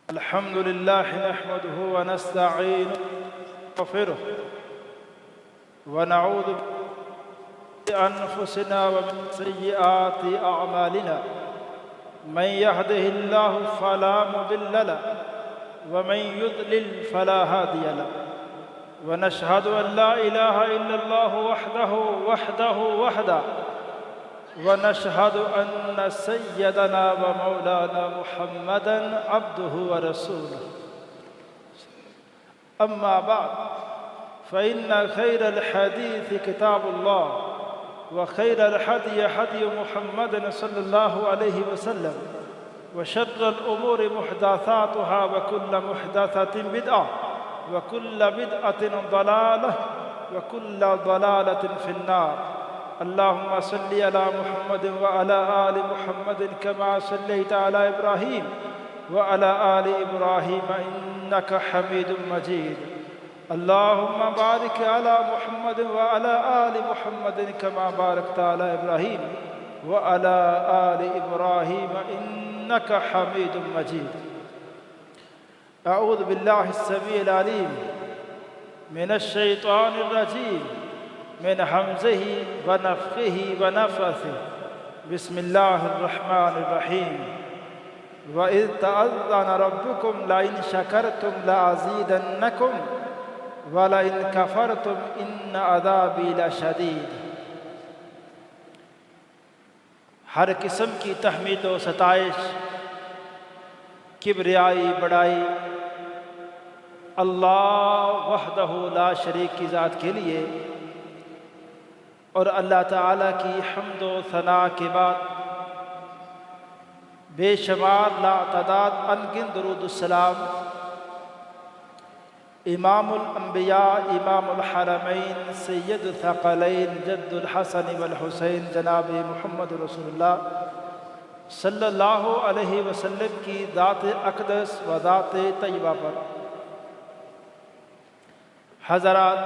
الحمد لله نحمده ونستعينه ونستغفره ونعوذ بأنفسنا ومن سيئات أعمالنا من يهده الله فلا مضل له ومن يضلل فلا هادي له ونشهد أن لا إله إلا الله وحده ونشهد أن سيدنا ومولانا محمدًا عبده ورسوله أما بعد فإن خير الحديث كتاب الله وخير الهدي هدي محمد صلى الله عليه وسلم وشر الأمور محدثاتها وكل محدثة بدعة وكل بدعة ضلالة وكل ضلالة في النار. اللهم صل على محمد وعلى آل محمد كما صليت على إبراهيم وعلى آل إبراهيم إنك حميد مجيد. اللهم بارك على محمد وعلى آل محمد كما باركت على إبراهيم وعلى آل إبراهيم إنك حميد مجيد. أعوذ بالله السميع العليم من الشيطان الرجيم من همزه ونفخه ونفثه. بسم الله الرحمن الرحيم. وإذ تأذن ربكم لئن شكرتم لأزيدنكم ولئن كفرتم إن عذابي لشديد. ہر قسم کی تحمید و ستائش، کبریائی، بڑائی اللہ وحدہ لا شریک کی ذات کے لیے، اور اللہ تعالیٰ کی حمد و ثنا کے بعد بے شمار لا تعداد انگن درود السلام امام الانبیاء امام الحرمین سید الثقلین جد الحسن والحسین جناب محمد رسول اللہ صلی اللہ علیہ وسلم کی ذات اقدس و ذات طیبہ پر. حضرات،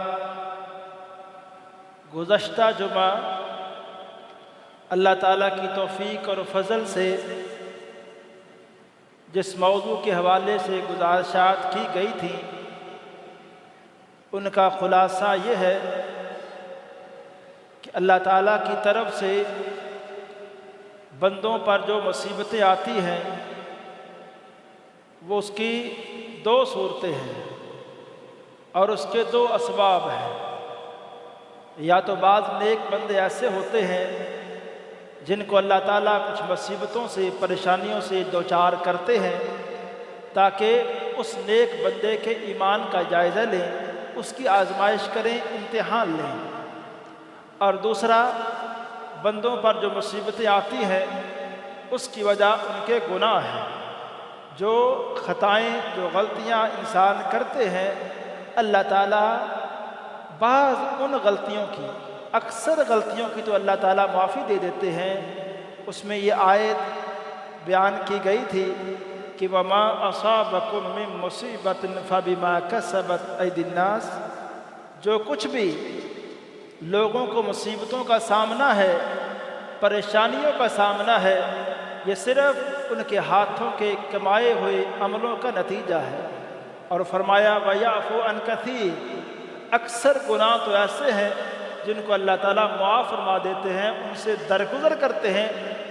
گزشتہ جمعہ اللہ تعالیٰ کی توفیق اور فضل سے جس موضوع کے حوالے سے گزارشات کی گئی تھیں ان کا خلاصہ یہ ہے کہ اللہ تعالیٰ کی طرف سے بندوں پر جو مصیبتیں آتی ہیں وہ اس کی دو صورتیں ہیں اور اس کے دو اسباب ہیں. یا تو بعض نیک بندے ایسے ہوتے ہیں جن کو اللہ تعالیٰ کچھ مصیبتوں سے، پریشانیوں سے دوچار کرتے ہیں تاکہ اس نیک بندے کے ایمان کا جائزہ لیں، اس کی آزمائش کریں، امتحان لیں. اور دوسرا، بندوں پر جو مصیبتیں آتی ہیں اس کی وجہ ان کے گناہ ہیں. جو خطائیں، جو غلطیاں انسان کرتے ہیں، اللہ تعالیٰ بعض ان غلطیوں کی، اکثر غلطیوں کی تو اللہ تعالیٰ معافی دے دیتے ہیں. اس میں یہ آیت بیان کی گئی تھی کہ وَمَا أَصَابَكُم مِّن مُّصِيبَةٍ فَبِمَا كَسَبَتْ أَيْدِي النَّاسِ. جو کچھ بھی لوگوں کو مصیبتوں کا سامنا ہے، پریشانیوں کا سامنا ہے، یہ صرف ان کے ہاتھوں کے کمائے ہوئے عملوں کا نتیجہ ہے. اور فرمایا وَيَعْفُو عَن كَثِيرٍ. اکثر گناہ تو ایسے ہیں جن کو اللہ تعالیٰ معاف فرما دیتے ہیں، ان سے درگزر کرتے ہیں،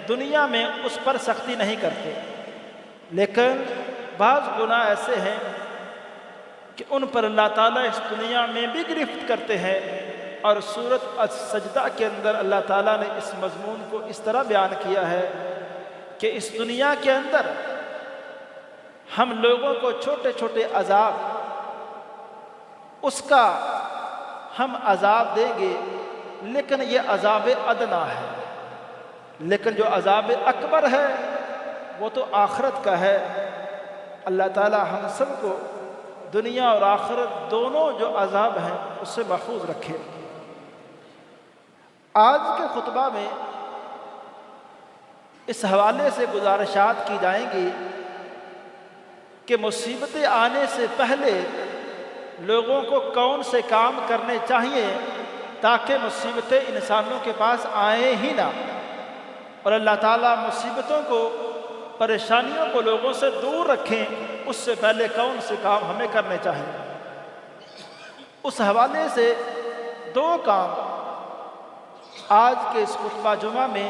دنیا میں اس پر سختی نہیں کرتے. لیکن بعض گناہ ایسے ہیں کہ ان پر اللہ تعالیٰ اس دنیا میں بھی گرفت کرتے ہیں. اور سورۃ السجدہ کے اندر اللہ تعالیٰ نے اس مضمون کو اس طرح بیان کیا ہے کہ اس دنیا کے اندر ہم لوگوں کو چھوٹے چھوٹے عذاب، اس کا ہم عذاب دیں گے، لیکن یہ عذاب ادنا ہے. لیکن جو عذاب اکبر ہے وہ تو آخرت کا ہے. اللہ تعالی ہم سب کو دنیا اور آخرت دونوں جو عذاب ہیں اس سے محفوظ رکھے. آج کے خطبہ میں اس حوالے سے گزارشات کی جائیں گی کہ مصیبتیں آنے سے پہلے لوگوں کو کون سے کام کرنے چاہیے تاکہ مصیبتیں انسانوں کے پاس آئیں ہی نہ، اور اللہ تعالیٰ مصیبتوں کو، پریشانیوں کو لوگوں سے دور رکھیں اس سے پہلے کون سے کام ہمیں کرنے چاہیے۔ اس حوالے سے 2 کام آج کے اس خطبہ جمعہ میں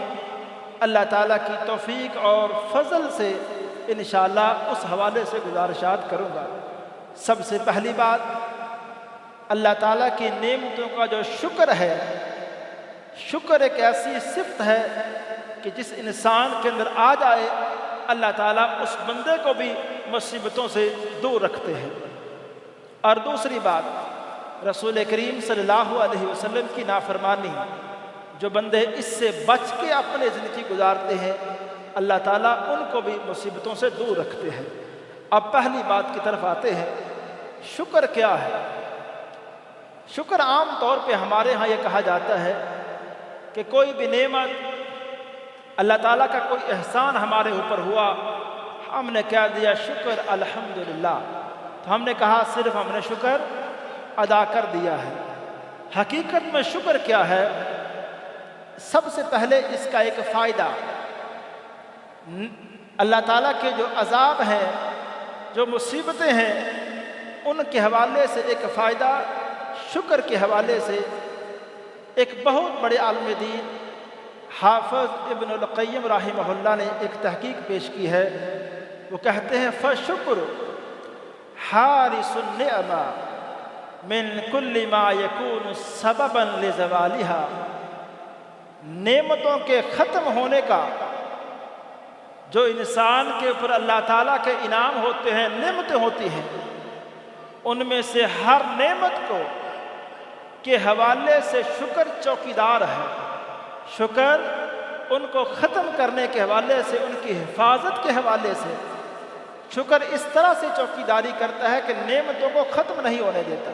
اللہ تعالیٰ کی توفیق اور فضل سے انشاءاللہ اس حوالے سے گزارشات کروں گا۔ سب سے پہلی بات، اللہ تعالیٰ کی نعمتوں کا جو شکر ہے، شکر ایک ایسی صفت ہے کہ جس انسان کے اندر آ جائے اللہ تعالیٰ اس بندے کو بھی مصیبتوں سے دور رکھتے ہیں۔ اور دوسری بات، رسول کریم صلی اللہ علیہ وسلم کی نافرمانی، جو بندے اس سے بچ کے اپنے زندگی گزارتے ہیں اللہ تعالیٰ ان کو بھی مصیبتوں سے دور رکھتے ہیں۔ اب پہلی بات کی طرف آتے ہیں، شکر کیا ہے؟ شکر عام طور پہ ہمارے ہاں یہ کہا جاتا ہے کہ کوئی بھی نعمت، اللہ تعالیٰ کا کوئی احسان ہمارے اوپر ہوا، ہم نے کہہ دیا شکر الحمدللہ، تو ہم نے کہا صرف ہم نے شکر ادا کر دیا ہے۔ حقیقت میں شکر کیا ہے؟ سب سے پہلے اس کا ایک فائدہ، اللہ تعالیٰ کے جو عذاب ہیں، جو مصیبتیں ہیں، ان کے حوالے سے ایک فائدہ، شکر کے حوالے سے ایک بہت بڑے عالم دین حافظ ابن القیم رحمہ اللہ نے ایک تحقیق پیش کی ہے۔ وہ کہتے ہیں فشکر حارس النعمہ من کل ما یکون سببا لزوالہا، نعمتوں کے ختم ہونے کا جو انسان کے اوپر اللہ تعالیٰ کے انعام ہوتے ہیں، نعمتیں ہوتی ہیں، ان میں سے ہر نعمت کو کے حوالے سے شکر چوکیدار ہے۔ شکر ان کو ختم کرنے کے حوالے سے، ان کی حفاظت کے حوالے سے شکر اس طرح سے چوکیداری کرتا ہے کہ نعمتوں کو ختم نہیں ہونے دیتا۔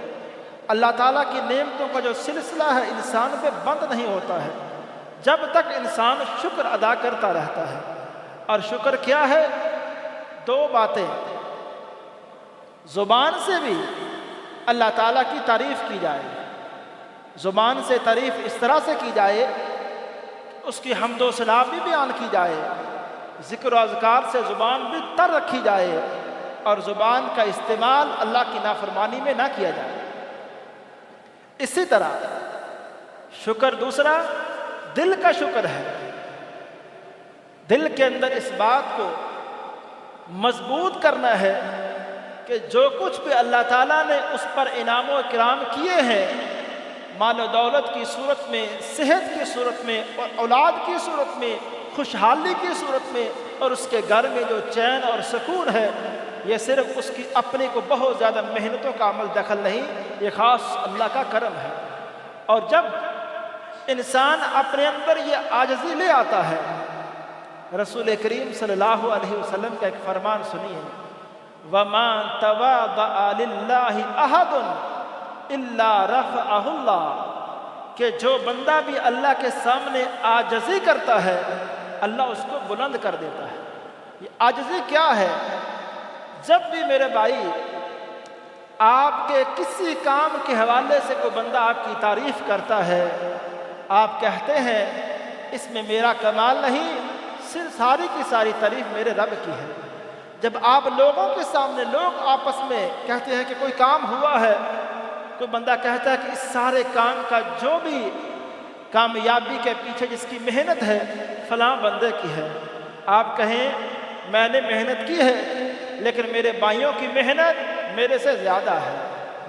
اللہ تعالیٰ کی نعمتوں کا جو سلسلہ ہے انسان پہ بند نہیں ہوتا ہے جب تک انسان شکر ادا کرتا رہتا ہے۔ اور شکر کیا ہے؟ 2 باتیں، زبان سے بھی اللہ تعالیٰ کی تعریف کی جائے، زبان سے تعریف اس طرح سے کی جائے، اس کی حمد و ثنا بھی بیان کی جائے، ذکر و اذکار سے زبان بھی تر رکھی جائے، اور زبان کا استعمال اللہ کی نافرمانی میں نہ کیا جائے۔ اسی طرح شکر دوسرا دل کا شکر ہے، دل کے اندر اس بات کو مضبوط کرنا ہے کہ جو کچھ بھی اللہ تعالیٰ نے اس پر انعام و اکرام کیے ہیں، مال و دولت کی صورت میں، صحت کی صورت میں، اور اولاد کی صورت میں، خوشحالی کی صورت میں، اور اس کے گھر میں جو چین اور سکون ہے، یہ صرف اس کی اپنے کو بہت زیادہ محنتوں کا عمل دخل نہیں، یہ خاص اللہ کا کرم ہے۔ اور جب انسان اپنے اندر یہ عاجزی لے آتا ہے، رسول کریم صلی اللہ علیہ وسلم کا ایک فرمان سنیے، وَمَا تَوَاضَعَ لِلَّهِ أَحَدٌ إِلَّا رَفَعَهُ اللَّهُ، کہ جو بندہ بھی اللہ کے سامنے عاجزی کرتا ہے اللہ اس کو بلند کر دیتا ہے۔ یہ عاجزی کیا ہے؟ جب بھی میرے بھائی آپ کے کسی کام کے حوالے سے کوئی بندہ آپ کی تعریف کرتا ہے، آپ کہتے ہیں اس میں میرا کمال نہیں، صرف ساری کی ساری تعریف میرے رب کی ہے۔ جب آپ لوگوں کے سامنے، لوگ آپس میں کہتے ہیں کہ کوئی کام ہوا ہے، کوئی بندہ کہتا ہے کہ اس سارے کام کا جو بھی کامیابی کے پیچھے جس کی محنت ہے فلاں بندے کی ہے، آپ کہیں میں نے محنت کی ہے لیکن میرے بھائیوں کی محنت میرے سے زیادہ ہے،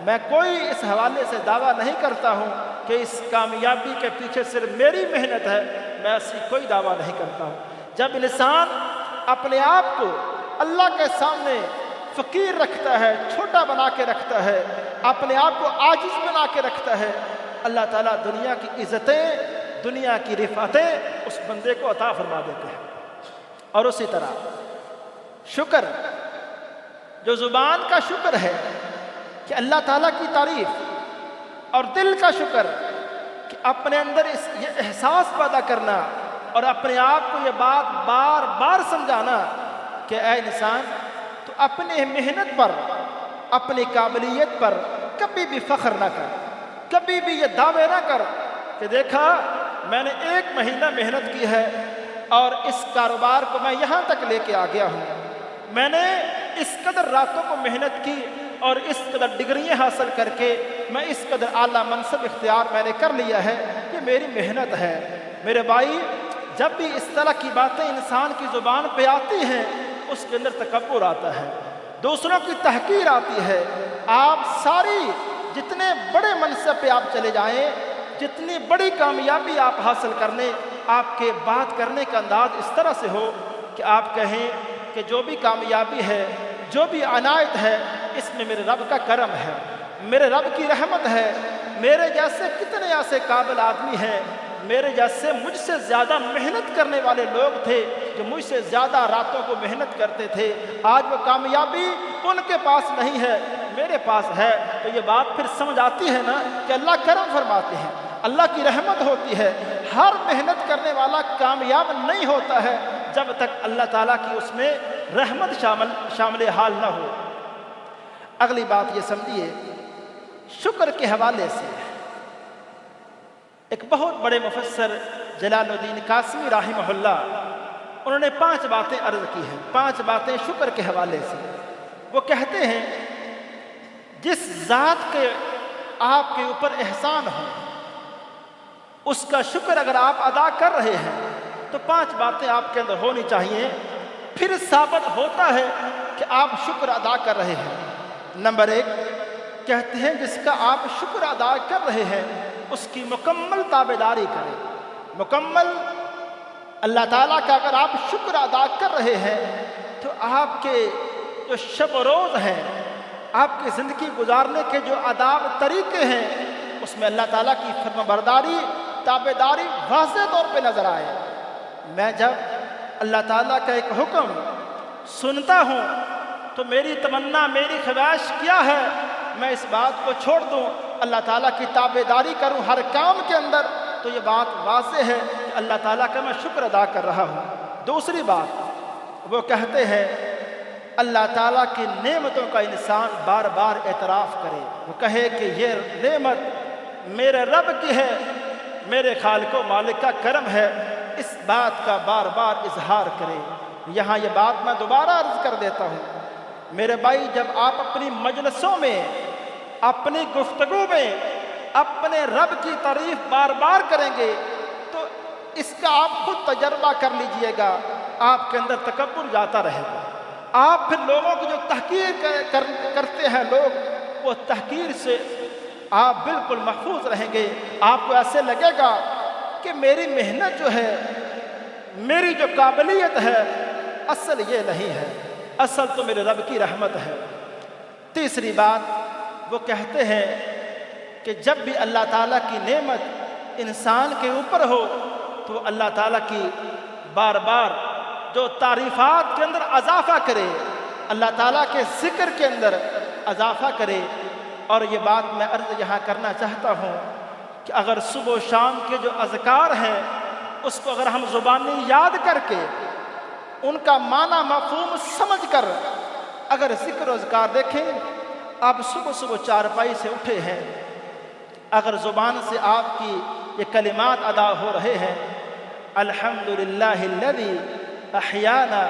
میں کوئی اس حوالے سے دعویٰ نہیں کرتا ہوں کہ اس کامیابی کے پیچھے صرف میری محنت ہے، میں ایسی کوئی دعویٰ نہیں کرتا ہوں۔ جب انسان اپنے آپ کو اللہ کے سامنے فقیر رکھتا ہے، چھوٹا بنا کے رکھتا ہے، اپنے آپ کو عاجز بنا کے رکھتا ہے، اللہ تعالیٰ دنیا کی عزتیں، دنیا کی رفعتیں اس بندے کو عطا فرما دیتے ہیں۔ اور اسی طرح شکر، جو زبان کا شکر ہے کہ اللہ تعالیٰ کی تعریف، اور دل کا شکر کہ اپنے اندر یہ احساس پیدا کرنا اور اپنے آپ کو یہ بات بار بار سمجھانا کہ اے انسان تو اپنے محنت پر، اپنی قابلیت پر کبھی بھی فخر نہ کر، کبھی بھی یہ دعوے نہ کر کہ دیکھا میں نے 1 مہینہ محنت کی ہے اور اس کاروبار کو میں یہاں تک لے کے آ گیا ہوں، میں نے اس قدر راتوں کو محنت کی اور اس قدر ڈگریاں حاصل کر کے میں اس قدر اعلیٰ منصب اختیار میں نے کر لیا ہے، یہ میری محنت ہے۔ میرے بھائی، جب بھی اس طرح کی باتیں انسان کی زبان پہ آتی ہیں اس کے اندر تکبر آتا ہے، دوسروں کی تحقیر آتی ہے۔ آپ ساری جتنے بڑے منصب پہ آپ چلے جائیں، جتنی بڑی کامیابی آپ حاصل کرنے، آپ کے بات کرنے کا انداز اس طرح سے ہو کہ آپ کہیں کہ جو بھی کامیابی ہے، جو بھی عنایت ہے، اس میں میرے رب کا کرم ہے، میرے رب کی رحمت ہے۔ میرے جیسے کتنے ایسے قابل آدمی ہیں، میرے جیسے مجھ سے زیادہ محنت کرنے والے لوگ تھے جو مجھ سے زیادہ راتوں کو محنت کرتے تھے، آج وہ کامیابی ان کے پاس نہیں ہے، میرے پاس ہے۔ تو یہ بات پھر سمجھ آتی ہے نا کہ اللہ کرم فرماتے ہیں، اللہ کی رحمت ہوتی ہے۔ ہر محنت کرنے والا کامیاب نہیں ہوتا ہے جب تک اللہ تعالیٰ کی اس میں رحمت شامل حال نہ ہو۔ اگلی بات یہ سمجھیے، شکر کے حوالے سے ایک بہت بڑے مفسر جلال الدین قاسمی رحمہ اللہ، انہوں نے 5 باتیں عرض کی ہیں، 5 باتیں شکر کے حوالے سے۔ وہ کہتے ہیں جس ذات کے آپ کے اوپر احسان ہو اس کا شکر اگر آپ ادا کر رہے ہیں تو 5 باتیں آپ کے اندر ہونی چاہیے، پھر ثابت ہوتا ہے کہ آپ شکر ادا کر رہے ہیں۔ نمبر 1 کہتے ہیں جس کا آپ شکر ادا کر رہے ہیں اس کی مکمل تابعداری کریں، مکمل اللہ تعالیٰ کا اگر آپ شکر ادا کر رہے ہیں تو آپ کے جو شب و روز ہیں، آپ کی زندگی گزارنے کے جو آداب طریقے ہیں، اس میں اللہ تعالیٰ کی فرما برداری، تابعداری واضح طور پہ نظر آئے۔ میں جب اللہ تعالیٰ کا ایک حکم سنتا ہوں تو میری تمنا، میری خواہش کیا ہے، میں اس بات کو چھوڑ دوں، اللہ تعالیٰ کی تابعداری کروں ہر کام کے اندر، تو یہ بات واضح ہے کہ اللہ تعالیٰ کا میں شکر ادا کر رہا ہوں۔ دوسری بات وہ کہتے ہیں اللہ تعالیٰ کی نعمتوں کا انسان بار بار اعتراف کرے، وہ کہے کہ یہ نعمت میرے رب کی ہے، میرے خالق و مالک کا کرم ہے، اس بات کا بار بار اظہار کرے۔ یہاں یہ بات میں دوبارہ عرض کر دیتا ہوں، میرے بھائی، جب آپ اپنی مجلسوں میں، اپنی گفتگو میں اپنے رب کی تعریف بار بار کریں گے تو اس کا آپ خود تجربہ کر لیجئے گا، آپ کے اندر تکبر جاتا رہے گا۔ آپ پھر لوگوں کی جو تحقیر کرتے ہیں لوگ، وہ تحقیر سے آپ بالکل محفوظ رہیں گے۔ آپ کو ایسے لگے گا کہ میری محنت جو ہے، میری جو قابلیت ہے، اصل یہ نہیں ہے، اصل تو میرے رب کی رحمت ہے۔ تیسری بات وہ کہتے ہیں کہ جب بھی اللہ تعالیٰ کی نعمت انسان کے اوپر ہو تو اللہ تعالیٰ کی بار بار جو تعریفات کے اندر اضافہ کرے، اللہ تعالیٰ کے ذکر کے اندر اضافہ کرے۔ اور یہ بات میں عرض یہاں کرنا چاہتا ہوں کہ اگر صبح و شام کے جو اذکار ہیں اس کو اگر ہم زبانی یاد کر کے ان کا معنی مفہوم سمجھ کر اگر ذکر و اذکار دیکھیں، آپ صبح صبح چارپائی سے اٹھے ہیں، اگر زبان سے آپ کی یہ کلمات ادا ہو رہے ہیں، الحمدللہ الذی احیانا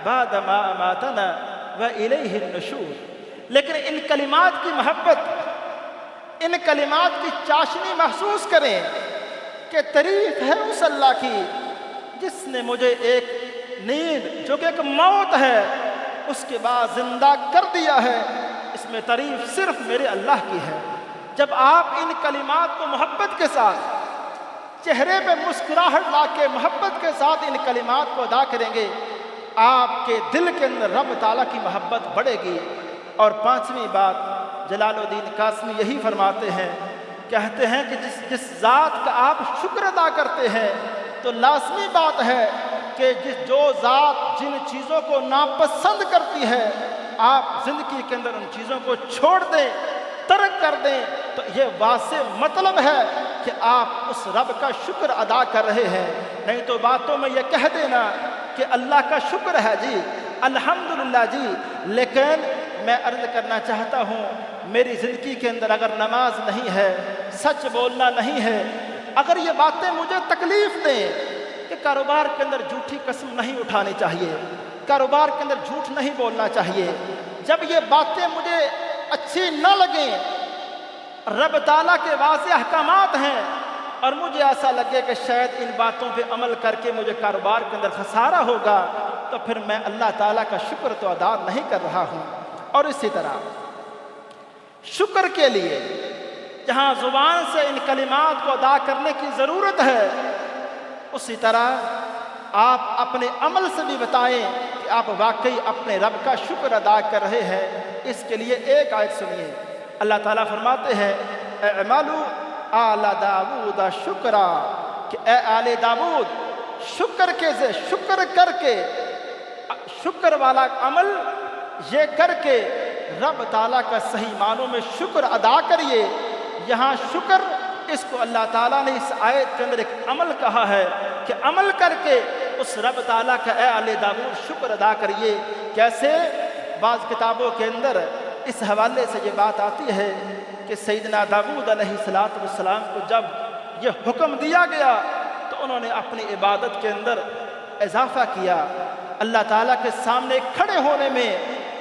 بعد ما اماتنا والیہ النشور، لیکن ان کلمات کی محبت، ان کلمات کی چاشنی محسوس کریں کہ تعریف ہے اس اللہ کی جس نے مجھے ایک نیند جو کہ ایک موت ہے اس کے بعد زندہ کر دیا ہے، اس میں تعریف صرف میرے اللہ کی ہے۔ جب آپ ان کلمات کو محبت کے ساتھ، چہرے پہ مسکراہٹ لا کے محبت کے ساتھ ان کلمات کو ادا کریں گے، آپ کے دل کے اندر رب تعالیٰ کی محبت بڑھے گی۔ اور 5ویں بات جلال الدین قاسمی یہی فرماتے ہیں، کہتے ہیں کہ جس ذات کا آپ شکر ادا کرتے ہیں تو لازمی بات ہے کہ جو ذات جن چیزوں کو ناپسند کرتی ہے آپ زندگی کے اندر ان چیزوں کو چھوڑ دیں، ترک کر دیں، تو یہ واضح مطلب ہے کہ آپ اس رب کا شکر ادا کر رہے ہیں۔ نہیں تو باتوں میں یہ کہہ دینا کہ اللہ کا شکر ہے جی، الحمدللہ جی، لیکن میں عرض کرنا چاہتا ہوں میری زندگی کے اندر اگر نماز نہیں ہے، سچ بولنا نہیں ہے، اگر یہ باتیں مجھے تکلیف دیں کہ کاروبار کے اندر جھوٹی قسم نہیں اٹھانی چاہیے، کاروبار کے اندر جھوٹ نہیں بولنا چاہیے، جب یہ باتیں مجھے اچھی نہ لگیں، رب تعالیٰ کے واضح احکامات ہیں اور مجھے ایسا لگے کہ شاید ان باتوں پہ عمل کر کے مجھے کاروبار کے اندر خسارہ ہوگا، تو پھر میں اللہ تعالیٰ کا شکر تو ادا نہیں کر رہا ہوں۔ اور اسی طرح شکر کے لیے جہاں زبان سے ان کلمات کو ادا کرنے کی ضرورت ہے، اسی طرح آپ اپنے عمل سے بھی بتائیں کہ آپ واقعی اپنے رب کا شکر ادا کر رہے ہیں۔ اس کے لیے ایک آیت سنیے، اللہ تعالیٰ فرماتے ہیں اعملوا آل داود شکرا، کہ اے آل داود شکر کر کے شکر والا عمل یہ کر کے رب تعالیٰ کا صحیح معنوں میں شکر ادا کریے۔ یہاں شکر، اس کو اللہ تعالیٰ نے اس آیت کے اندر ایک عمل کہا ہے کہ عمل کر کے اس رب تعالیٰ کا اے آل داود شکر ادا کریے۔ کیسے؟ بعض کتابوں کے اندر اس حوالے سے یہ بات آتی ہے کہ سیدنا داؤد علیہ السلام کو جب یہ حکم دیا گیا تو انہوں نے اپنی عبادت کے اندر اضافہ کیا، اللہ تعالیٰ کے سامنے کھڑے ہونے میں،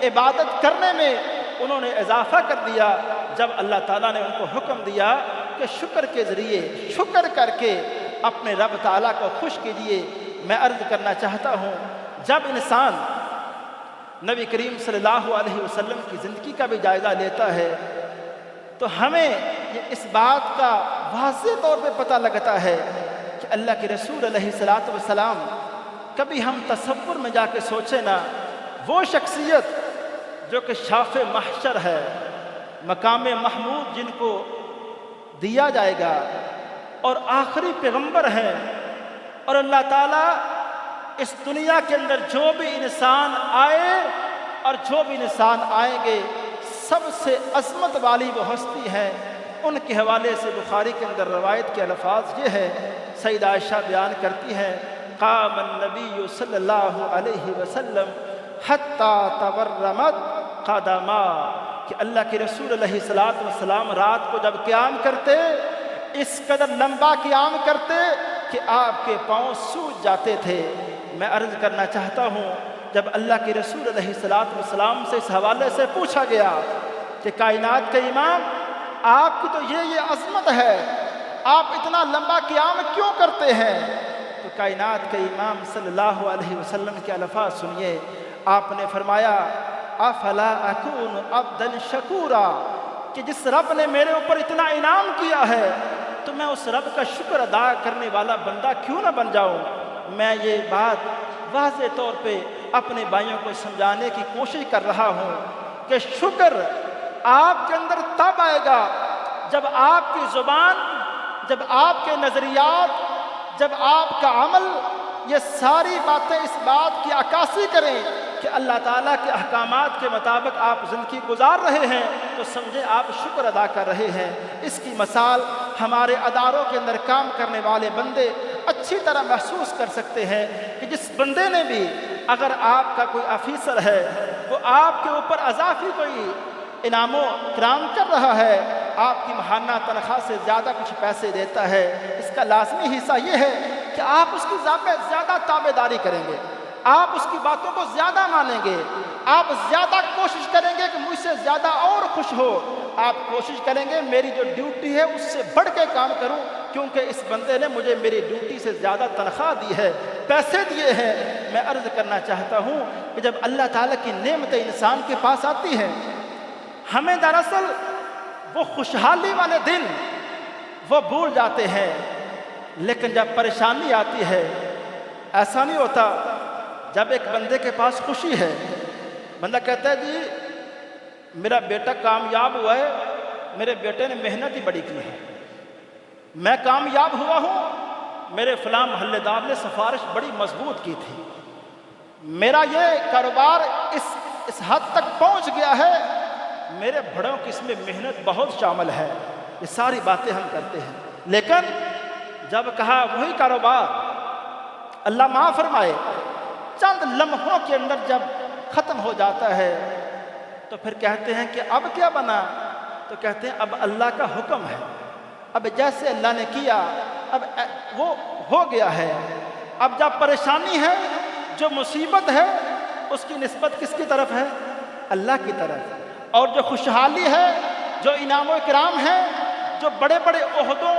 عبادت کرنے میں انہوں نے اضافہ کر دیا۔ جب اللہ تعالیٰ نے ان کو حکم دیا کہ شکر کے ذریعے شکر کر کے اپنے رب تعالیٰ کو خوش کیجیے، میں عرض کرنا چاہتا ہوں جب انسان نبی کریم صلی اللہ علیہ وسلم کی زندگی کا بھی جائزہ لیتا ہے تو ہمیں اس بات کا واضح طور پہ پتہ لگتا ہے کہ اللہ کے رسول علیہ السلام، کبھی ہم تصور میں جا کے سوچیں نا، وہ شخصیت جو کہ شاف محشر ہے، مقام محمود جن کو دیا جائے گا، اور آخری پیغمبر ہیں، اور اللہ تعالیٰ اس دنیا کے اندر جو بھی انسان آئے اور جو بھی انسان آئیں گے سب سے عظمت والی وہ ہستی ہے۔ ان کے حوالے سے بخاری کے اندر روایت کے الفاظ یہ ہے، سیدہ عائشہ بیان کرتی ہیں قام النبی صلی اللہ علیہ وسلم حتی تورمت قدما، کہ اللہ کے رسول علیہ السلام رات کو جب قیام کرتے اس قدر لمبا قیام کرتے کہ آپ کے پاؤں سوج جاتے تھے۔ میں عرض کرنا چاہتا ہوں جب اللہ کے رسول علیہ السلام سے اس حوالے سے پوچھا گیا کہ کائنات کے امام آپ کی تو یہ عظمت ہے، آپ اتنا لمبا قیام کیوں کرتے ہیں؟ تو کائنات کے امام صلی اللہ علیہ وسلم کے الفاظ سنیے، آپ نے فرمایا افلا اکون عبدا شکورا، کہ جس رب نے میرے اوپر اتنا انعام کیا ہے تو میں اس رب کا شکر ادا کرنے والا بندہ کیوں نہ بن جاؤں۔ میں یہ بات واضح طور پہ اپنے بھائیوں کو سمجھانے کی کوشش کر رہا ہوں کہ شکر آپ کے اندر تب آئے گا جب آپ کی زبان، جب آپ کے نظریات، جب آپ کا عمل، یہ ساری باتیں اس بات کی عکاسی کریں کہ اللہ تعالیٰ کے احکامات کے مطابق آپ زندگی گزار رہے ہیں، تو سمجھیں آپ شکر ادا کر رہے ہیں۔ اس کی مثال ہمارے اداروں کے اندر کام کرنے والے بندے اچھی طرح محسوس کر سکتے ہیں کہ جس بندے نے بھی، اگر آپ کا کوئی آفیسر ہے وہ آپ کے اوپر اضافی کوئی انعام و اکرام کر رہا ہے، آپ کی ماہانہ تنخواہ سے زیادہ کچھ پیسے دیتا ہے، اس کا لازمی حصہ یہ ہے کہ آپ اس کی زیادہ تابع داری کریں گے، آپ اس کی باتوں کو زیادہ مانیں گے، آپ زیادہ کوشش کریں گے کہ مجھ سے زیادہ اور خوش ہو، آپ کوشش کریں گے میری جو ڈیوٹی ہے اس سے بڑھ کے کام کروں، کیونکہ اس بندے نے مجھے میری ڈیوٹی سے زیادہ تنخواہ دی ہے، پیسے دیے ہیں۔ میں عرض کرنا چاہتا ہوں کہ جب اللہ تعالیٰ کی نعمتیں انسان کے پاس آتی ہیں، ہمیں دراصل وہ خوشحالی والے دن وہ بھول جاتے ہیں، لیکن جب پریشانی آتی ہے ایسا نہیں ہوتا۔ جب ایک بندے کے پاس خوشی ہے، بندہ کہتا ہے جی میرا بیٹا کامیاب ہوا ہے، میرے بیٹے نے محنت ہی بڑی کی ہے، میں کامیاب ہوا ہوں، میرے فلاں محلے دار نے سفارش بڑی مضبوط کی تھی، میرا یہ کاروبار اس حد تک پہنچ گیا ہے، میرے بڑوں کی اس میں محنت بہت شامل ہے۔ یہ ساری باتیں ہم کرتے ہیں، لیکن جب کہا وہی کاروبار اللہ معاف فرمائے چند لمحوں کے اندر جب ختم ہو جاتا ہے تو پھر کہتے ہیں کہ اب کیا بنا؟ تو کہتے ہیں اب اللہ کا حکم ہے، اب جیسے اللہ نے کیا اب وہ ہو گیا ہے۔ اب جب پریشانی ہے، جو مصیبت ہے، اس کی نسبت کس کی طرف ہے؟ اللہ کی طرف۔ اور جو خوشحالی ہے، جو انعام و اکرام ہے، جو بڑے بڑے عہدوں،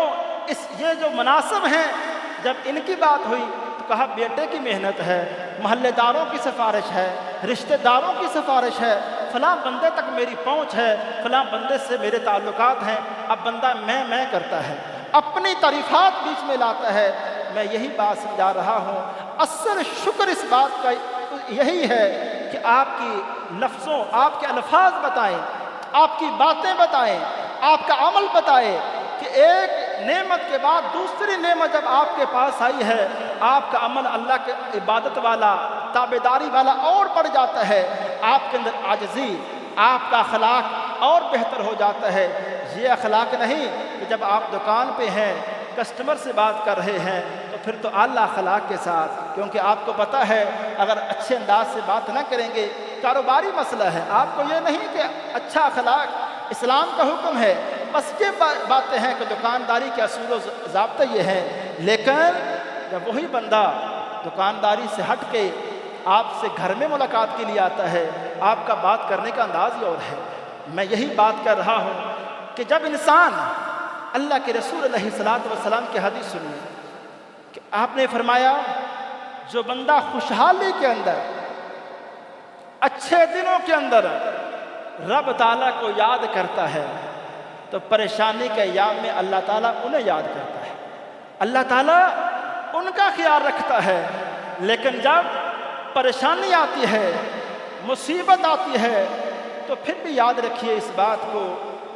یہ جو مناصب ہیں، جب ان کی بات ہوئی تو کہا بیٹے کی محنت ہے، محلے داروں کی سفارش ہے، رشتہ داروں کی سفارش ہے، فلاں بندے تک میری پہنچ ہے، فلاں بندے سے میرے تعلقات ہیں۔ اب بندہ میں کرتا ہے، اپنی تعریفات بیچ میں لاتا ہے۔ میں یہی بات سمجھا رہا ہوں، اصل شکر اس بات کا یہی ہے کہ آپ کی لفظوں، آپ کے الفاظ بتائیں، آپ کی باتیں بتائیں، آپ کا عمل بتائے کہ ایک نعمت کے بعد دوسری نعمت جب آپ کے پاس آئی ہے، آپ کا عمل اللہ کے عبادت والا، تابعداری والا اور بڑھ جاتا ہے، آپ کے اندر عاجزی، آپ کا اخلاق اور بہتر ہو جاتا ہے۔ یہ اخلاق نہیں کہ جب آپ دکان پہ ہیں، کسٹمر سے بات کر رہے ہیں تو پھر تو اعلیٰ اخلاق کے ساتھ، کیونکہ آپ کو پتہ ہے اگر اچھے انداز سے بات نہ کریں گے، کاروباری مسئلہ ہے، آپ کو یہ نہیں کہ اچھا اخلاق اسلام کا حکم ہے، بس یہ باتیں ہیں کہ دکانداری کے اصول و ضابطے یہ ہیں۔ لیکن جب وہی بندہ دکانداری سے ہٹ کے آپ سے گھر میں ملاقات کے لیے آتا ہے، آپ کا بات کرنے کا انداز ہی اور ہے۔ میں یہی بات کر رہا ہوں کہ جب انسان، اللہ کے رسول علیہ الصلوۃ والسلام کی حدیث سنیے کہ آپ نے فرمایا جو بندہ خوشحالی کے اندر، اچھے دنوں کے اندر رب تعالیٰ کو یاد کرتا ہے تو پریشانی کے ایام میں اللہ تعالیٰ انہیں یاد کرتا ہے، اللہ تعالیٰ ان کا خیال رکھتا ہے۔ لیکن جب پریشانی آتی ہے، مصیبت آتی ہے، تو پھر بھی یاد رکھیے اس بات کو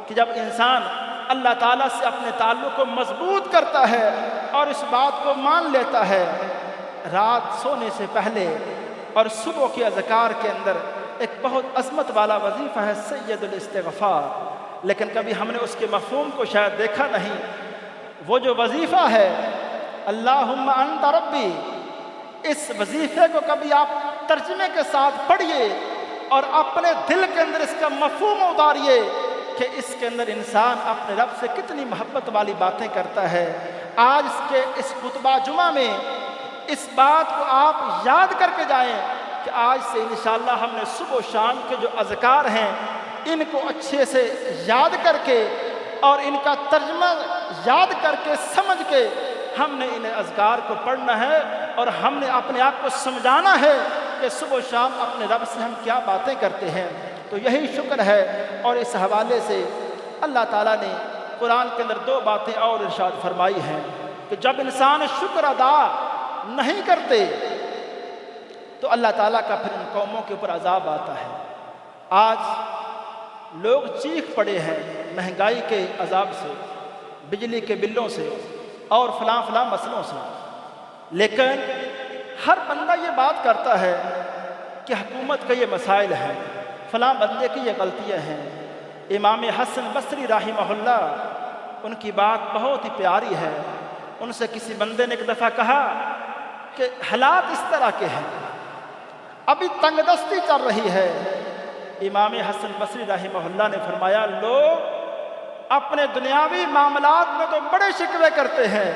کہ جب انسان اللہ تعالیٰ سے اپنے تعلق کو مضبوط کرتا ہے اور اس بات کو مان لیتا ہے، رات سونے سے پہلے اور صبح کے اذکار کے اندر ایک بہت عظمت والا وظیفہ ہے سید الاستغفار، لیکن کبھی ہم نے اس کے مفہوم کو شاید دیکھا نہیں۔ وہ جو وظیفہ ہے اللہم انت ربی، اس وظیفے کو کبھی آپ ترجمے کے ساتھ پڑھیے اور اپنے دل کے اندر اس کا مفہوم اتاریے کہ اس کے اندر انسان اپنے رب سے کتنی محبت والی باتیں کرتا ہے۔ آج اس خطبہ جمعہ میں اس بات کو آپ یاد کر کے جائیں کہ آج سے انشاءاللہ ہم نے صبح و شام کے جو اذکار ہیں ان کو اچھے سے یاد کر کے اور ان کا ترجمہ یاد کر کے سمجھ کے ہم نے ان اذکار کو پڑھنا ہے اور ہم نے اپنے آپ کو سمجھانا ہے کہ صبح و شام اپنے رب سے ہم کیا باتیں کرتے ہیں۔ تو یہی شکر ہے۔ اور اس حوالے سے اللہ تعالیٰ نے قرآن کے اندر دو باتیں اور ارشاد فرمائی ہیں کہ جب انسان شکر ادا نہیں کرتے تو اللہ تعالیٰ کا پھر ان قوموں کے اوپر عذاب آتا ہے۔ آج لوگ چیخ پڑے ہیں مہنگائی کے عذاب سے، بجلی کے بلوں سے اور فلاں فلاں مسئلوں سے، لیکن ہر بندہ یہ بات کرتا ہے کہ حکومت کا یہ مسائل ہیں، فلاں بندے کی یہ غلطیاں ہیں۔ امام حسن بصری رحمہ اللہ، ان کی بات بہت ہی پیاری ہے۔ ان سے کسی بندے نے ایک دفعہ کہا کہ حالات اس طرح کے ہیں، ابھی تنگ دستی چل رہی ہے۔ امام حسن بصری رحمہ اللہ نے فرمایا لوگ اپنے دنیاوی معاملات میں تو بڑے شکوے کرتے ہیں،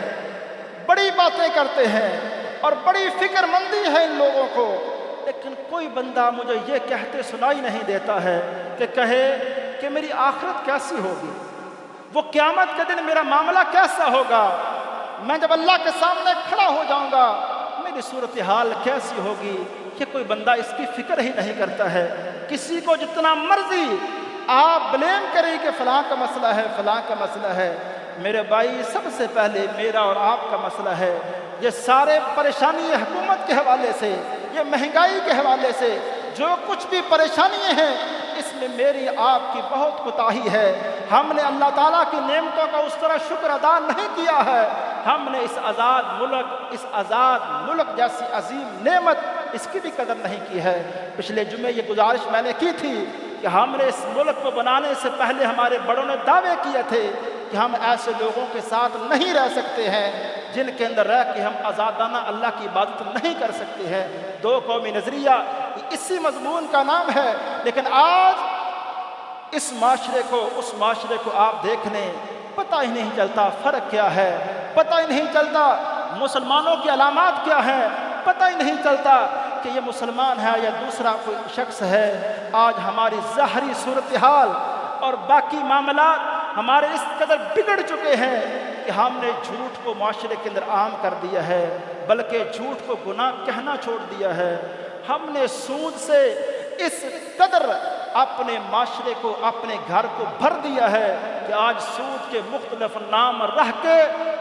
بڑی باتیں کرتے ہیں اور بڑی فکر مندی ہے ان لوگوں کو، لیکن کوئی بندہ مجھے یہ کہتے سنائی نہیں دیتا ہے کہ کہے کہ میری آخرت کیسی ہوگی، وہ قیامت کے دن میرا معاملہ کیسا ہوگا، میں جب اللہ کے سامنے کھڑا ہو جاؤں گا میری صورتحال کیسی ہوگی۔ کہ کوئی بندہ اس کی فکر ہی نہیں کرتا ہے۔ کسی کو جتنا مرضی آپ بلیم کریں کہ فلاں کا مسئلہ ہے، فلاں کا مسئلہ ہے، میرے بھائی سب سے پہلے میرا اور آپ کا مسئلہ ہے۔ یہ سارے پریشانی حکومت کے حوالے سے، یہ مہنگائی کے حوالے سے جو کچھ بھی پریشانیاں ہیں، اس میں میری آپ کی بہت کوتاہی ہے۔ ہم نے اللہ تعالیٰ کی نعمتوں کا اس طرح شکر ادا نہیں کیا ہے۔ ہم نے اس آزاد ملک جیسی عظیم نعمت اس کی بھی قدر نہیں کی ہے۔ پچھلے جمعے یہ گزارش میں نے کی تھی کہ ہم نے اس ملک کو بنانے سے پہلے ہمارے بڑوں نے دعوے کیے تھے کہ ہم ایسے لوگوں کے ساتھ نہیں رہ سکتے ہیں جن کے اندر رہ کے ہم آزادانہ اللہ کی عبادت نہیں کر سکتے ہیں۔ دو قومی نظریہ اسی مضمون کا نام ہے، لیکن آج اس معاشرے کو اس معاشرے کو آپ دیکھ لیں، پتہ ہی نہیں چلتا فرق کیا ہے، پتہ ہی نہیں چلتا مسلمانوں کی علامات کیا ہیں، پتہ ہی نہیں چلتا کہ یہ مسلمان ہے یا دوسرا کوئی شخص ہے، آج ہماری ظاہری صورتحال اور باقی معاملات ہمارے اس قدر بگڑ چکے ہیں کہ ہم نے جھوٹ کو معاشرے کے اندر عام کر دیا ہے، بلکہ جھوٹ کو گناہ کہنا چھوڑ دیا ہے۔ ہم نے سود سے اس قدر اپنے معاشرے کو، اپنے گھر کو بھر دیا ہے کہ آج سود کے مختلف نام رکھ کے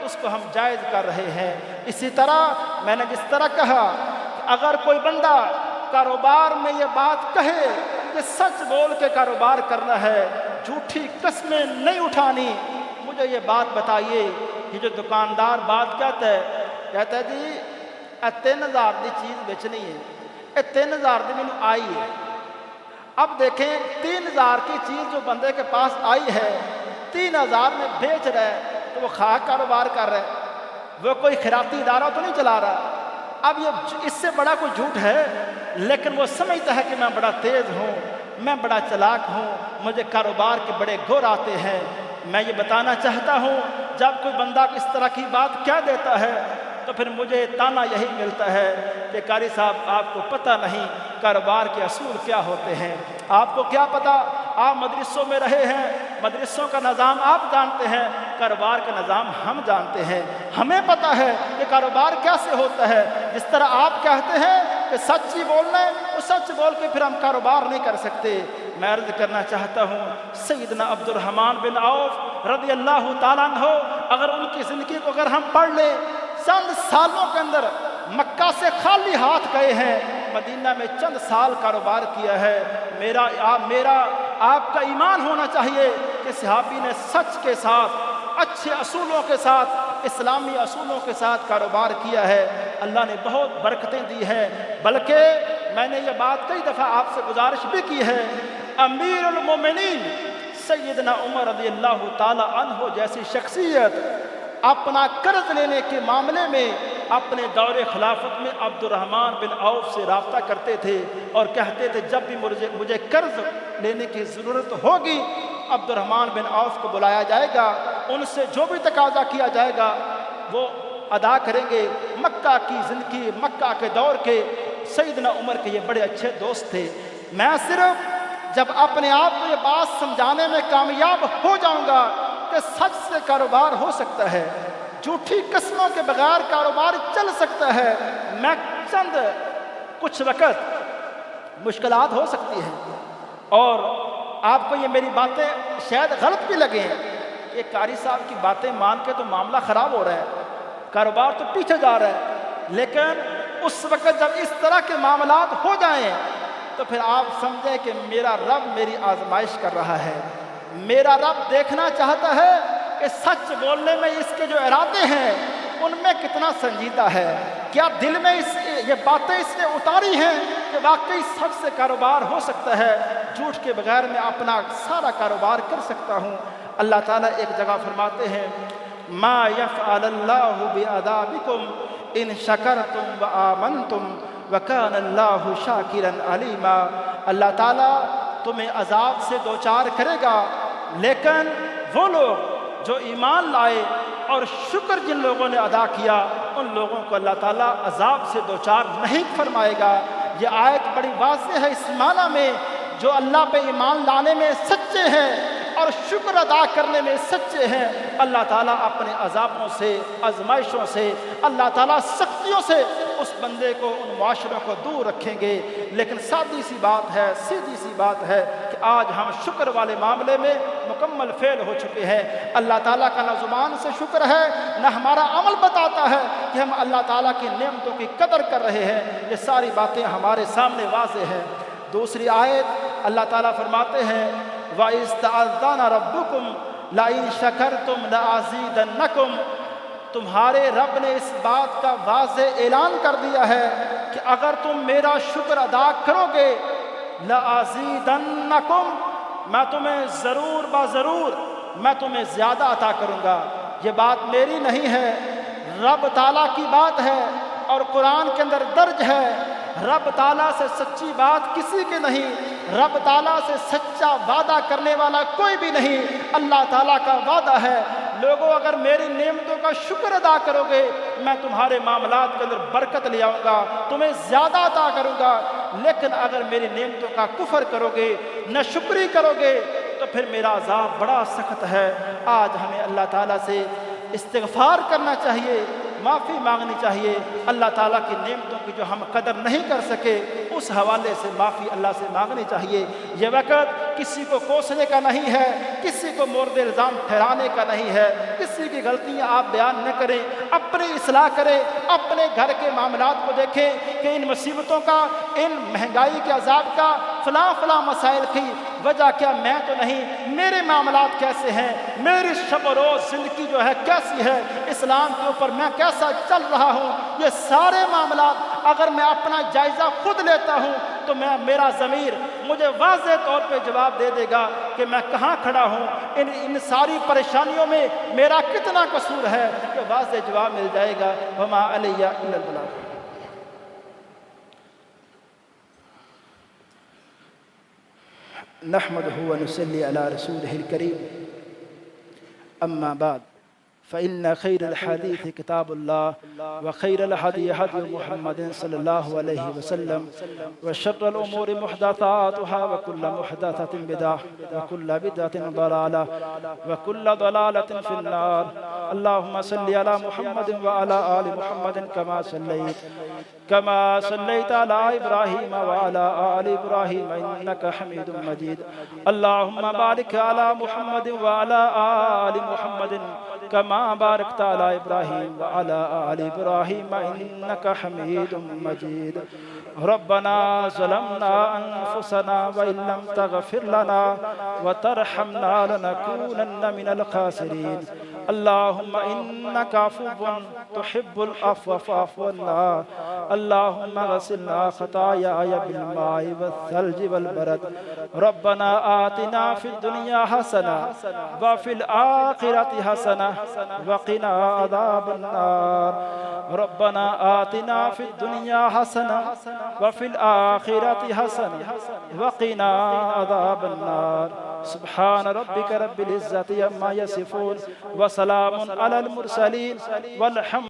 اس کو ہم جائز کر رہے ہیں۔ اسی طرح میں نے جس طرح کہا کہ اگر کوئی بندہ کاروبار میں یہ بات کہے کہ سچ بول کے کاروبار کرنا ہے، جھوٹی قسمیں نہیں اٹھانی، مجھے یہ بات بتائیے، یہ جو دکاندار بات کہتا ہے جی 3000 کی چیز بیچنی ہے، یہ 3000 کی مینوں آئی ہے۔ اب دیکھیں 3000 کی چیز جو بندے کے پاس آئی ہے 3000 میں بیچ رہا ہے، تو وہ خواہ کاروبار کر رہا ہے، وہ کوئی خیراتی ادارہ تو نہیں چلا رہا۔ اب یہ اس سے بڑا کوئی جھوٹ ہے، لیکن وہ سمجھتا ہے کہ میں بڑا تیز ہوں، میں بڑا چلاک ہوں، مجھے کاروبار کے بڑے گور آتے ہیں۔ میں یہ بتانا چاہتا ہوں، جب کوئی بندہ اس طرح کی بات کہہ دیتا ہے تو پھر مجھے تانا یہی ملتا ہے کہ قاری صاحب آپ کو پتہ نہیں کاروبار کے اصول کیا ہوتے ہیں، آپ کو کیا پتہ، آپ مدرسوں میں رہے ہیں، مدرسوں کا نظام آپ جانتے ہیں، کاروبار کا نظام ہم جانتے ہیں، ہمیں پتہ ہے کہ کاروبار کیسے ہوتا ہے۔ جس طرح آپ کہتے ہیں کہ سچ ہی بولنا ہے، وہ سچ بول کے پھر ہم کاروبار نہیں کر سکتے۔ میں عرض کرنا چاہتا ہوں، سیدنا عبد الرحمن بن عوف رضی اللہ تعالیٰ عنہ، اگر ان کی زندگی کو اگر ہم پڑھ لیں، چند سالوں کے اندر مکہ سے خالی ہاتھ گئے ہیں، مدینہ میں چند سال کاروبار کیا ہے۔ میرا آپ کا ایمان ہونا چاہیے کہ صحابی نے سچ کے ساتھ، اچھے اصولوں کے ساتھ، اسلامی اصولوں کے ساتھ کاروبار کیا ہے، اللہ نے بہت برکتیں دی ہیں۔ بلکہ میں نے یہ بات کئی دفعہ آپ سے گزارش بھی کی ہے، امیر المومنین سیدنا عمر رضی اللہ تعالی عنہ جیسی شخصیت اپنا قرض لینے کے معاملے میں اپنے دور خلافت میں عبد الرحمن بن عوف سے رابطہ کرتے تھے اور کہتے تھے جب بھی مجھے قرض لینے کی ضرورت ہوگی عبد الرحمن بن عوف کو بلایا جائے گا، ان سے جو بھی تقاضا کیا جائے گا وہ ادا کریں گے۔ مکہ کی زندگی، مکہ کے دور کے سیدنا عمر کے یہ بڑے اچھے دوست تھے۔ میں صرف جب اپنے آپ کو یہ بات سمجھانے میں کامیاب ہو جاؤں گا کہ سچ سے کاروبار ہو سکتا ہے، جھوٹی قسموں کے بغیر کاروبار چل سکتا ہے، میں چند کچھ وقت مشکلات ہو سکتی ہیں اور آپ کو یہ میری باتیں شاید غلط بھی لگیں، یہ قاری صاحب کی باتیں مان کے تو معاملہ خراب ہو رہا ہے، کاروبار تو پیچھے جا رہا ہے، لیکن اس وقت جب اس طرح کے معاملات ہو جائیں تو پھر آپ سمجھیں کہ میرا رب میری آزمائش کر رہا ہے، میرا رب دیکھنا چاہتا ہے کہ سچ بولنے میں اس کے جو ارادے ہیں ان میں کتنا سنجیدہ ہے، کیا دل میں یہ باتیں اس نے اتاری ہیں کہ واقعی سچ سے کاروبار ہو سکتا ہے، جھوٹ کے بغیر میں اپنا سارا کاروبار کر سکتا ہوں۔ اللہ تعالیٰ ایک جگہ فرماتے ہیں ما یفعل اللہ بعذابکم ان شکرتم وآمنتم وکان اللہ شاکرا علیما۔ اللہ تعالیٰ تمہیں عذاب سے دوچار کرے گا، لیکن وہ لوگ جو ایمان لائے اور شکر جن لوگوں نے ادا کیا ان لوگوں کو اللہ تعالیٰ عذاب سے دوچار نہیں فرمائے گا۔ یہ آیت بڑی واضح ہے اس معنی میں، جو اللہ پہ ایمان لانے میں سچے ہیں اور شکر ادا کرنے میں سچے ہیں، اللہ تعالیٰ اپنے عذابوں سے، آزمائشوں سے، اللہ تعالیٰ سختیوں سے اس بندے کو، ان معاشروں کو دور رکھیں گے۔ لیکن سادی سی بات ہے، سیدھی سی بات ہے کہ آج ہم شکر والے معاملے میں مکمل فیل ہو چکے ہیں۔ اللہ تعالیٰ کا نہ زبان سے شکر ہے، نہ ہمارا عمل بتاتا ہے کہ ہم اللہ تعالیٰ کی نعمتوں کی قدر کر رہے ہیں۔ یہ ساری باتیں ہمارے سامنے واضح ہیں۔ دوسری آیت اللہ تعالیٰ فرماتے ہیں وَإِذْ تَعَذَّنَ رَبُّكُمْ لَئِن شَكَرْتُمْ لَأَزِيدَنَّكُمْ، تمہارے رب نے اس بات کا واضح اعلان کر دیا ہے کہ اگر تم میرا شکر ادا کرو گے لَأَزِيدَنَّكُمْ، میں تمہیں ضرور بضرور میں تمہیں زیادہ عطا کروں گا۔ یہ بات میری نہیں ہے، رب تعالیٰ کی بات ہے اور قرآن کے اندر درج ہے۔ رب تعالیٰ سے سچی بات کسی کی نہیں، رب تعالیٰ سے سچا وعدہ کرنے والا کوئی بھی نہیں۔ اللہ تعالیٰ کا وعدہ ہے لوگوں اگر میری نعمتوں کا شکر ادا کرو گے میں تمہارے معاملات کے اندر برکت لے آؤں گا، تمہیں زیادہ عطا کروں گا۔ لیکن اگر میری نعمتوں کا کفر کرو گے، ناشکری کرو گے، تو پھر میرا عذاب بڑا سخت ہے۔ آج ہمیں اللہ تعالیٰ سے استغفار کرنا چاہیے، معافی مانگنی چاہیے۔ اللہ تعالیٰ کی نعمتوں کی جو ہم قدر نہیں کر سکے، اس حوالے سے معافی اللہ سے مانگنی چاہیے۔ یہ وقت کسی کو کوسنے کا نہیں ہے، کسی کو مورد الزام ٹھہرانے کا نہیں ہے، کسی کی غلطیاں آپ بیان نہ کریں، اپنی اصلاح کریں، اپنے گھر کے معاملات کو دیکھیں کہ ان مصیبتوں کا، ان مہنگائی کے عذاب کا، فلاں فلاں مسائل کی وجہ کیا میں تو نہیں، میرے معاملات کیسے ہیں، میری شب و روز زندگی جو ہے کیسی ہے، اسلام کے اوپر میں کیسا چل رہا ہوں۔ یہ سارے معاملات اگر میں اپنا جائزہ خود لیتا ہوں تو میرا ضمیر مجھے واضح طور پہ جواب دے دے گا کہ میں کہاں کھڑا ہوں، ان ساری پریشانیوں میں میرا کتنا قصور ہے، کہ واضح جواب مل جائے گا۔ وما علی الا البلاغ۔ نحمده ونصلي على رسوله الكريم، أما بعد، فإن خير الحديث كتاب الله، وخير الهدي هدي محمد صلى الله عليه وسلم، وشر الأمور محدثاتها، وكل محدثة بدعة، وكل بدعة ضلالة، وكل ضلالة في النار۔ اللهم صل على محمد وعلى آل محمد كما صليت على إبراهيم وعلى آل إبراهيم إنك حميد مجيد۔ اللهم بارك على محمد وعلى آل محمد كما باركت على إبراهيم وعلى آل إبراهيم إنك حميد مجيد۔ ربنا ظلمنا أنفسنا وإن لم تغفر لنا وترحمنا لنكونن من الخاسرين۔ اللهم إنك عفو تحب العفو فاعف عنا۔ اللهم اغسلنا خطاياي بالماء والثلج والبرد۔ ربنا آتنا في الدنيا حسنة وفي الآخرة حسنة وقنا عذاب النار۔ ربنا آتنا في الدنيا حسنة وفي الآخرة حسنة وقنا عذاب النار۔ سبحان ربك رب العزة عما يصفون، وسلام على المرسلين، والحمد